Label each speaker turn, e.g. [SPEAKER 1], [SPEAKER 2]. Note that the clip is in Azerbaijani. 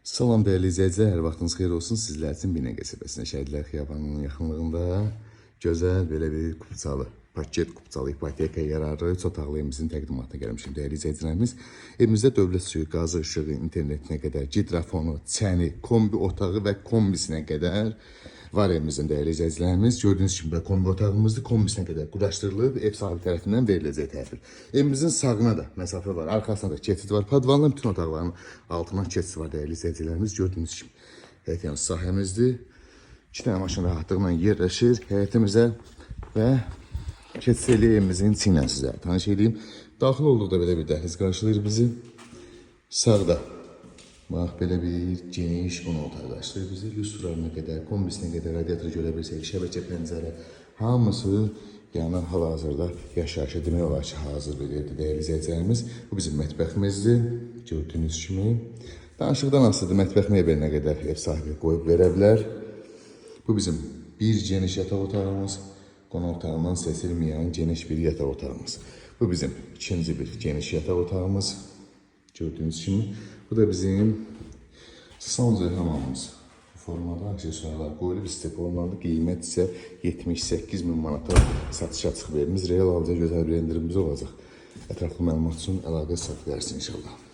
[SPEAKER 1] Salam dəyərli izləyicilər, hər vaxtınız xeyir olsun. Sizlər üçün Binə qəsəbəsində Şəhidlər Xiyabanının yaxınlığında gözəl belə bir kupçalı, paket kupçalı ipoteka yararlı 3 otaqlı evimizin təqdimatına gəlmişim dəyərli izləyicilərimiz. Evimizdə dövlət suyu, qazı, işığı, internetinə qədər, gidrofonu, çəni, kombi otağı və kombisinə qədər var evimizin dəyərli izləyicilərimiz. Gördüyünüz kimi kombi otağımızda kombisinə qədər quraşdırılıb, ev sahibi tərəfindən veriləcək təhvil. Evimizin sağına da məsafə var, arxasına da keçid var. Padvanın bütün otaqların altından keçid var dəyərli izləyicilərimiz. Gördüyünüz kimi həyət yanı sahəmizdir. 2 dənə maşın rahatlıqla yerləşir həyətimizə və keçid evimizin içi ilə sizə tanış edeyim. Daxil olduqda belə bir dəhliz qarşılayır bizi. Sağda bax, belə bir geniş qonaq otağı qarşılayır bizi. Lüstralarına qədər, kombisinə qədər, radiatoru görə bilsək, şəbəkə pəncərə hamısı yəni hal-hazırda yaşayışa demək olar ki, hazır verirdi dəyərli izləyicilərimiz. Bu bizim mətbəximizdir. Gördüyünüz kimi. Danışıqdan asılıdır, mətbəx mebelinə qədər ev sahibi qoyub verə bilər. Bu bizim bir geniş yataq otağımız, qonaq otağından seçilməyən geniş bir yataq otağımız. Bu bizim ikinci bir geniş yataq otağımız. Gördüyünüz kimi. Bu da bizim saunca hamamımız. Bu formada aksesuarlar qoyulub istifa olunandı. Qiymət isə 78 min manata satışa çıxıb evimiz. Real alıcıya gözəl bir endirimimiz olacaq. Ətraflı məlumat üçün əlaqə saxlayarız inşallah.